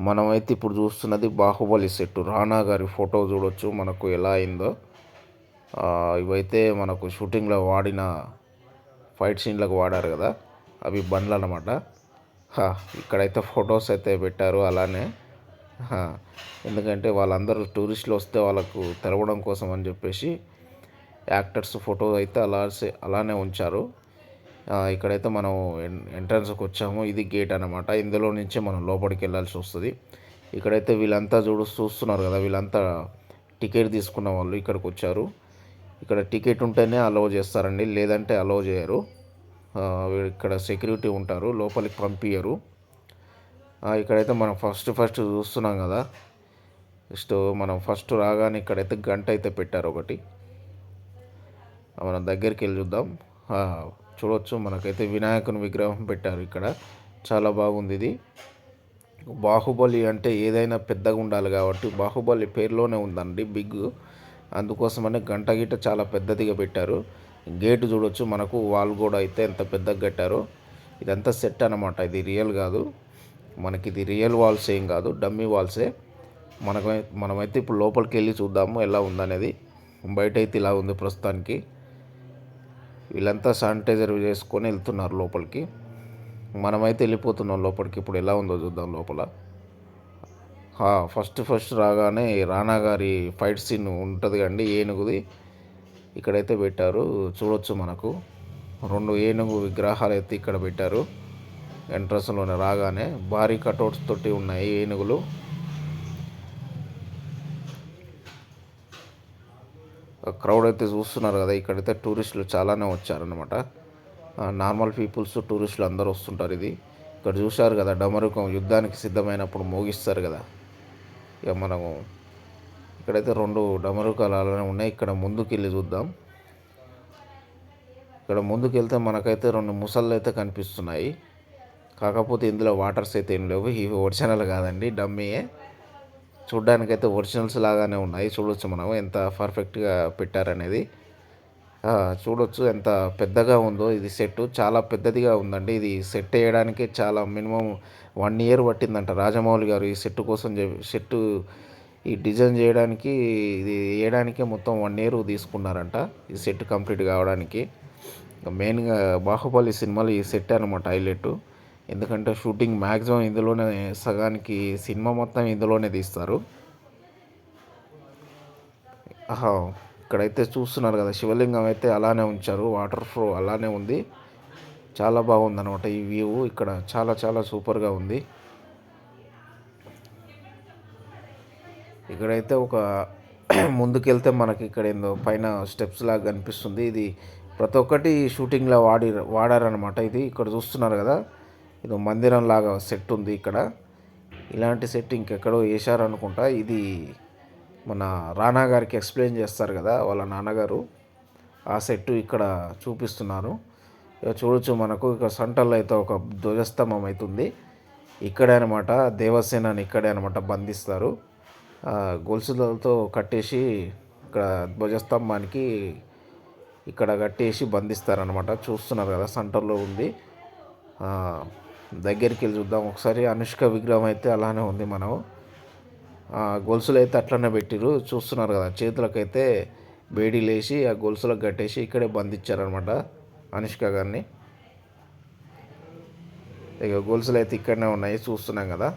మనమైతే ఇప్పుడు చూస్తున్నది బాహుబలి సెట్. రానా గారి ఫోటో చూడొచ్చు మనకు ఎలా అయిందో. ఇవైతే మనకు షూటింగ్లో వాడిన ఫైట్ సీన్లకు వాడారు కదా, అవి బండ్లు అన్నమాట. ఇక్కడైతే ఫొటోస్ అయితే పెట్టారు అలానే. ఎందుకంటే వాళ్ళందరూ టూరిస్టులు వస్తే వాళ్ళకు తెలవడం కోసం అని చెప్పేసి యాక్టర్స్ ఫోటో అయితే అలానే ఉంచారు. ఇక్కడైతే మనం ఎంట్రన్స్కి వచ్చాము. ఇది గేట్ అనమాట. ఇందులో నుంచే మనం లోపలికి వెళ్ళాల్సి వస్తుంది. ఇక్కడైతే వీళ్ళంతా చూస్తున్నారు కదా, వీళ్ళంతా టికెట్ తీసుకున్న వాళ్ళు ఇక్కడికి వచ్చారు. ఇక్కడ టికెట్ ఉంటేనే అలౌ చేస్తారండి, లేదంటే అలౌ చేయరు. ఇక్కడ సెక్యూరిటీ ఉంటారు, లోపలికి పంపించరు. ఇక్కడైతే మనం ఫస్ట్ చూస్తున్నాం కదా. మనం ఫస్ట్ రాగానే ఇక్కడైతే గంట అయితే పెట్టారు ఒకటి. మనం దగ్గరికి వెళ్ళి చూద్దాం. చూడవచ్చు మనకైతే వినాయకుని విగ్రహం పెట్టారు ఇక్కడ. చాలా బాగుంది ఇది. బాహుబలి అంటే ఏదైనా పెద్దగా ఉండాలి కాబట్టి బాహుబలి పేరులోనే ఉందండి బిగ్. అందుకోసమనే గంట గిట్ట చాలా పెద్దదిగా పెట్టారు. గేటు చూడొచ్చు మనకు. వాల్ కూడా అయితే ఎంత పెద్దగా కట్టారో. ఇదంతా సెట్ అన్నమాట, ఇది రియల్ కాదు. మనకి ఇది రియల్ వాల్స్ ఏం కాదు, డమ్మీ వాల్సే. మనమైతే ఇప్పుడు లోపలికి వెళ్ళి చూద్దాము ఎలా ఉందనేది. బయట అయితే ఇలా ఉంది ప్రస్తుతానికి. వీళ్ళంతా శానిటైజర్ చేసుకొని వెళ్తున్నారు లోపలికి. మనమైతే వెళ్ళిపోతున్నాం లోపలికి. ఇప్పుడు ఎలా ఉందో చూద్దాం లోపల. ఫస్ట్ రాగానే రానా గారి ఫైట్ సీన్ ఉంటుంది కండి, ఏనుగుది. ఇక్కడైతే పెట్టారు చూడొచ్చు మనకు. 2 ఏనుగు విగ్రహాలు అయితే ఇక్కడ పెట్టారు. ఎంట్రన్స్లోనే రాగానే భారీ కటౌట్స్ తోటి ఉన్నాయి ఏనుగులు. క్రౌడ్ అయితే చూస్తున్నారు కదా. ఇక్కడైతే టూరిస్టులు చాలానే వచ్చారనమాట. నార్మల్ పీపుల్స్, టూరిస్టులు అందరూ వస్తుంటారు. ఇది ఇక్కడ చూశారు కదా, డమరుకం యుద్ధానికి సిద్ధమైనప్పుడు మోగిస్తారు కదా. ఇక మనము ఇక్కడైతే 2 డమరుకాలు అలానే ఉన్నాయి. ఇక్కడ ముందుకు వెళ్ళి చూద్దాం. ఇక్కడ ముందుకు వెళ్తే మనకైతే 2 ముసళ్ళు అయితే కనిపిస్తున్నాయి. కాకపోతే ఇందులో వాటర్స్ అయితే ఏం లేవు. ఇవి ఒరిజినల్ కాదండి, డమ్మీయే. చూడ్డానికైతే ఒరిజినల్స్ లాగానే ఉన్నాయి. చూడొచ్చు మనం ఎంత పర్ఫెక్ట్గా పెట్టారనేది. చూడొచ్చు ఎంత పెద్దగా ఉందో. ఇది సెట్ చాలా పెద్దదిగా ఉందండి. ఇది సెట్ వేయడానికి చాలా మినిమం 1 year పట్టిందంట రాజమౌళి గారు ఈ సెట్ కోసం. సెట్ ఈ డిజైన్ చేయడానికి, ఇది వేయడానికే మొత్తం 1 year తీసుకున్నారంట ఈ సెట్ కంప్లీట్ కావడానికి. మెయిన్గా బాహుబలి సినిమాలో ఈ సెట్ అనమాట హైలైట్. ఎందుకంటే షూటింగ్ మ్యాక్సిమం ఇందులోనే, సగానికి సినిమా మొత్తం ఇందులోనే తీస్తారు. ఇక్కడైతే చూస్తున్నారు కదా, శివలింగం అయితే అలానే ఉంచారు. వాటర్ ఫ్లో అలానే ఉంది. చాలా బాగుంది అనమాట ఈ వ్యూ. ఇక్కడ చాలా సూపర్గా ఉంది. ఇక్కడైతే ఒక ముందుకెళ్తే మనకి ఇక్కడ ఏందో పైన స్టెప్స్ లాగా కనిపిస్తుంది. ఇది ప్రతి ఒక్కటి షూటింగ్లో వాడారనమాట. ఇది ఇక్కడ చూస్తున్నారు కదా, ఇది మందిరం లాగా సెట్ ఉంది ఇక్కడ. ఇలాంటి సెట్ ఇంకెక్కడో వేశారనుకుంటా. ఇది మన రానా గారికి ఎక్స్ప్లెయిన్ చేస్తారు కదా వాళ్ళ నాన్నగారు, ఆ సెట్ ఇక్కడ చూపిస్తున్నారు. ఇక చూడొచ్చు మనకు ఇక్కడ సెంటర్లో అయితే ఒక ధ్వజస్తంభం అవుతుంది. ఇక్కడే అనమాట దేవసేనని ఇక్కడే అనమాట బంధిస్తారు. గొలుసులతో కట్టేసి ఇక్కడ ధ్వజస్తంభానికి ఇక్కడ కట్టేసి బంధిస్తారనమాట. చూస్తున్నారు కదా సెంటర్లో ఉంది. దగ్గరికి వెళ్ళి చూద్దాం ఒకసారి. అనుష్క విగ్రహం అయితే అలానే ఉంది. మనం గొలుసులు అయితే అట్లనే పెట్టిరు. చూస్తున్నారు కదా, చేతులకైతే బేడీలు వేసి ఆ గొలుసులకు కట్టేసి ఇక్కడే బంధించారనమాట అనుష్క గారిని. ఇక గొలుసులు అయితే ఇక్కడనే ఉన్నాయి చూస్తున్నాం కదా.